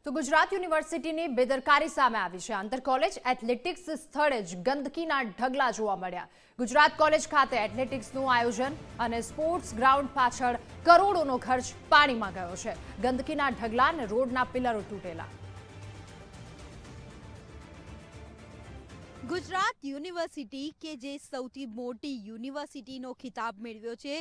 તો ગુજરાત યુનિવર્સિટીની બેદરકારી સામે આવી છે। આંતર કોલેજ એથ્લેટિક્સ સ્થળે જ ગંદકીના ઢગલા જોવા મળ્યા। ગુજરાત કોલેજ ખાતે એથ્લેટિક્સનું આયોજન અને સ્પોર્ટ્સ ગ્રાઉન્ડ પાછળ કરોડોનો ખર્ચ પાણીમાં ગયો છે। ગંદકીના ઢગલા અને રોડના પિલરો તૂટેલા। ગુજરાત યુનિવર્સિટી કે જે સૌથી મોટી યુનિવર્સિટીનો ખિતાબ મેળવ્યો છે,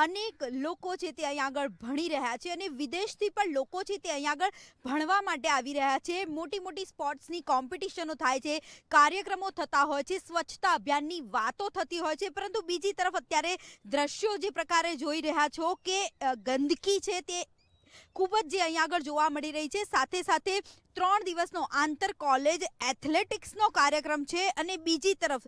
અનેક લોકો છે તે અહીંયા આગળ ભણી રહ્યા છે અને વિદેશથી પણ લોકો છે તે અહીંયા આગળ ભણવા માટે આવી રહ્યા છે। મોટી મોટી સ્પોર્ટ્સની કોમ્પિટિશનો થાય છે, કાર્યક્રમો થતા હોય છે, સ્વચ્છતા અભિયાનની વાતો થતી હોય છે, પરંતુ બીજી તરફ અત્યારે દ્રશ્યો જે પ્રકારે જોઈ રહ્યા છો કે ગંદકી છે તે ખૂબ જ જે અહીંયા આગળ જોવા મળી રહી છે। સાથે સાથે 3 દિવસનો આંતર કોલેજ એથ્લેટિક્સનો કાર્યક્રમ છે અને બીજી તરફ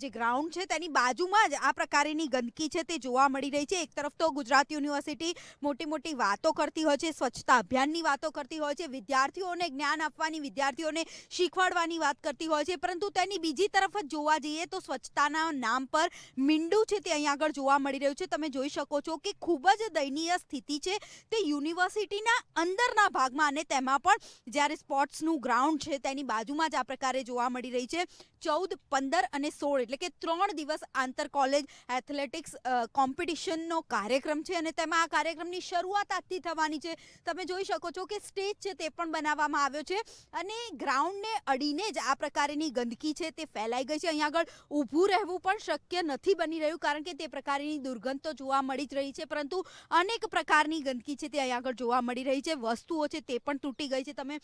જે ગ્રાઉન્ડ છે તેની બાજુમાં જ આ પ્રકારની ગંદકી છે તે જોવા મળી રહી છે। એક તરફ તો ગુજરાત યુનિવર્સિટી મોટી મોટી વાતો કરતી હોય છે, સ્વચ્છતા અભિયાનની વાતો કરતી હોય છે, વિદ્યાર્થીઓને જ્ઞાન આપવાની, વિદ્યાર્થીઓને શીખવાડવાની વાત કરતી હોય છે, પરંતુ તેની બીજી તરફ જ જોવા જઈએ તો સ્વચ્છતાના નામ પર મીંડું છે તે અહીંયા આગળ જોવા મળી રહ્યું છે। તમે જોઈ શકો છો કે ખૂબ જ દયનીય સ્થિતિ છે તે યુનિવર્સિટીના અંદરના ભાગમાં અને તેમાં પણ જ્યારે સ્પોર્ટ્સનું ગ્રાઉન્ડ છે તેની બાજુમાં જ આ પ્રકારે જોવા મળી રહી છે। 14, 15 અને 16 એટલે કે 3 દિવસ આંતર કોલેજ એથ્લેટિક્સ કોમ્પિટિશનનો કાર્યક્રમ છે અને તેમાં આ કાર્યક્રમની શરૂઆત આજથી થવાની છે। તમે જોઈ શકો છો કે સ્ટેજ છે તે પણ બનાવવામાં આવ્યો છે અને ગ્રાઉન્ડને અડીને જ આ પ્રકારની ગંદકી છે તે ફેલાઈ ગઈ છે। અહીંયા આગળ ઊભું રહેવું પણ શક્ય નથી બની રહ્યું, કારણ કે તે પ્રકારની દુર્ગંધ તો જોવા મળી જ રહી છે, પરંતુ અનેક પ્રકારની ગંદકી છે તે અહીંયા આગળ જોવા મળી રહી છે। વસ્તુઓ છે તે પણ તૂટી ગઈ છે। તમે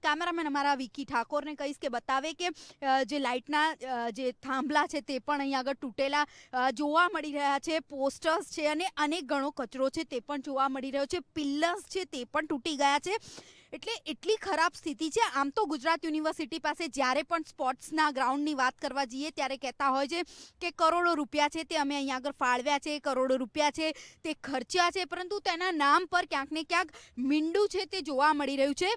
કેમેરામેન અમારા વિકી ઠાકોરને કહીશ કે બતાવે કે જે લાઇટના જે થાંભલા છે તે પણ અહીંયા આગળ તૂટેલા જોવા મળી રહ્યા છે, પોસ્ટર્સ છે અને અનેક ગણો કચરો છે તે પણ જોવા મળી રહ્યો છે, પિલ્લર્સ છે તે પણ તૂટી ગયા છે। એટલે એટલી ખરાબ સ્થિતિ છે। આમ તો ગુજરાત યુનિવર્સિટી પાસે જ્યારે પણ સ્પોર્ટ્સના ગ્રાઉન્ડની વાત કરવા જઈએ ત્યારે કહેતા હોય છે કે કરોડો રૂપિયા છે તે અમે અહીંયા આગળ ફાળવ્યા છે, કરોડો રૂપિયા છે તે ખર્ચ્યા છે, પરંતુ તેના નામ પર ક્યાંક ને ક્યાંક મીંડું છે તે જોવા મળી રહ્યું છે।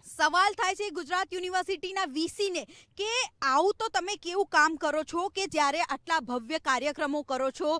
સવાલ થાય છે ગુજરાત યુનિવર્સિટીના વીસીને કે આવું તો તમે કેવું કામ કરો છો કે જ્યારે આટલા ભવ્ય કાર્યક્રમો કરો છો,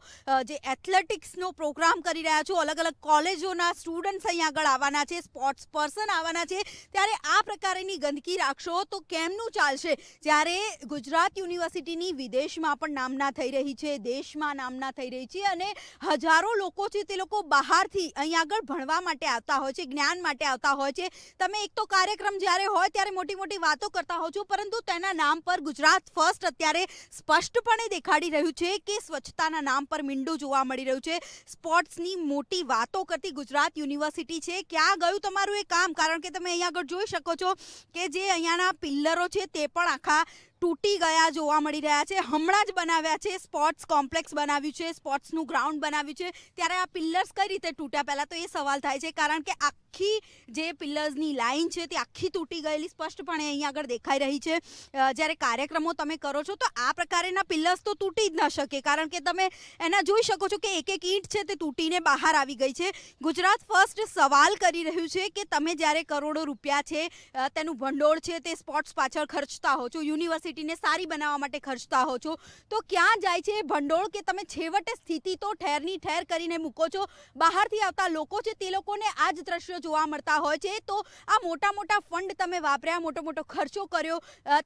જે એથ્લેટિક્સનો પ્રોગ્રામ કરી રહ્યા છો, અલગ અલગ કોલેજોના સ્ટુડન્ટ્સ અહીંયા આગળ આવવાના છે, સ્પોર્ટ્સ પર્સન આવવાના છે, ત્યારે આ પ્રકારની ગંદકી રાખશો તો કેમનું ચાલશે? જ્યારે ગુજરાત યુનિવર્સિટીની વિદેશમાં પણ નામના થઈ રહી છે, દેશમાં નામના થઈ રહી છે અને હજારો લોકો છે તે લોકો બહારથી અહીંયા આગળ ભણવા માટે આવતા હોય છે, જ્ઞાન માટે આવતા હોય છે। તમે એક તો કાર્યક્રમ જ્યારે હોય ત્યારે મોટી મોટી વાતો કરતા હો છો, પરંતુ તેના નામ પર ગુજરાત ફર્સ્ટ અત્યારે સ્પષ્ટપણે દેખાડી રહ્યું છે કે સ્વચ્છતાના નામ પર મીંડું જોવા મળી રહ્યું છે। સ્પોર્ટ્સની મોટી વાતો કરતી ગુજરાત યુનિવર્સિટી છે, ક્યાં ગયું તમારું એ કામ? કારણ કે તમે અહીંયા આગળ જોઈ શકો છો કે જે અહીંયાના પિલ્લરો છે તે પણ આખા તૂટી ગયા જોવા મળી રહ્યા છે। હમણાં જ બનાવ્યા છે, સ્પોર્ટ્સ કોમ્પ્લેક્સ બનાવ્યું છે, સ્પોર્ટ્સનું ગ્રાઉન્ડ બનાવ્યું છે, ત્યારે આ પિલ્લર્સ કઈ રીતે તૂટ્યા? પહેલાં તો એ સવાલ થાય છે, કારણ કે આખી જે પિલ્લર્સની લાઇન છે તે આખી તૂટી ગયેલી સ્પષ્ટપણે અહીંયા આગળ દેખાઈ રહી છે। જ્યારે કાર્યક્રમો તમે કરો છો તો આ પ્રકારના પિલ્લર્સ તો તૂટી જ ન શકે, કારણ કે તમે એના જોઈ શકો છો કે એક એક ઈંટ છે તે તૂટીને બહાર આવી ગઈ છે। ગુજરાત ફર્સ્ટ સવાલ કરી રહ્યું છે કે તમે જ્યારે કરોડો રૂપિયા છે તેનું ભંડોળ છે તે સ્પોર્ટ્સ પાછળ ખર્ચતા હો છો, યુનિવર્સિટીને સારી બનાવવા માટે ખર્ચતા હો છો, તો ક્યાં જાય છે ભંડોળ? કે તમે છેવટે સ્થિતિ તો ઠેરની ઠેર કરીને મૂકો છો, બહારથી આવતા લોકો છે તે લોકોને આ જ દ્રશ્યો જોવા મળતા હોય છે, તો આ મોટા મોટા ફંડ તમે વાપર્યા, મોટો મોટો ખર્ચો કર્યો,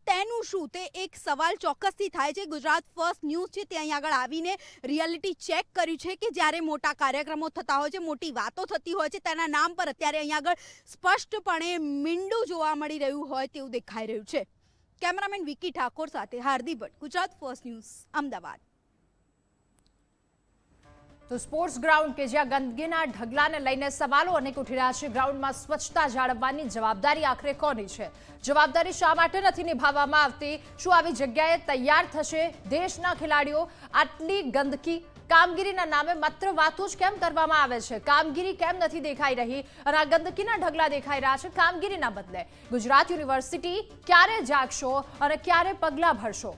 તેનું શું? તે એક સવાલ ચોક્કસથી થાય છે। ગુજરાત ફર્સ્ટ ન્યૂઝ છે તે અહીં આગળ આવીને રિયાલિટી ચેક કર્યું છે કે જ્યારે મોટા કાર્યક્રમો થતા હોય છે, મોટી વાતો થતી હોય છે, તેના નામ પર અત્યારે અહીં આગળ સ્પષ્ટપણે મીંડું જોવા મળી રહ્યું હોય તેવું દેખાઈ રહ્યું છે। કેમેરામેન વિકી ઠાકોર સાથે હાર્દિક ભટ્ટ, ગુજરાત ફર્સ્ટ ન્યૂઝ, અમદાવાદ। તો સ્પોર્ટ્સ ગ્રાઉન્ડ કે જ્યાં ગંદકીના ઢગલાને લઈને સવાલો અનેક ઉઠી રહ્યા છે, ગ્રાઉન્ડમાં સ્વચ્છતા જાળવવાની જવાબદારી આખરે કોની છે? જવાબદારી શા માટે નથી નિભાવવામાં આવતી? શું આવી જગ્યાએ તૈયાર થશે દેશના ખેલાડીઓ? આટલી ગંદકી, કામગીરીના નામે માત્ર વાતો જ કેમ કરવામાં આવે છે? કામગીરી કેમ નથી દેખાઈ રહી? અને આ ગંદકીના ઢગલા દેખાઈ રહ્યા છે કામગીરીના બદલે। ગુજરાત યુનિવર્સિટી ક્યારે જાગશો અને ક્યારે પગલાં ભરશો?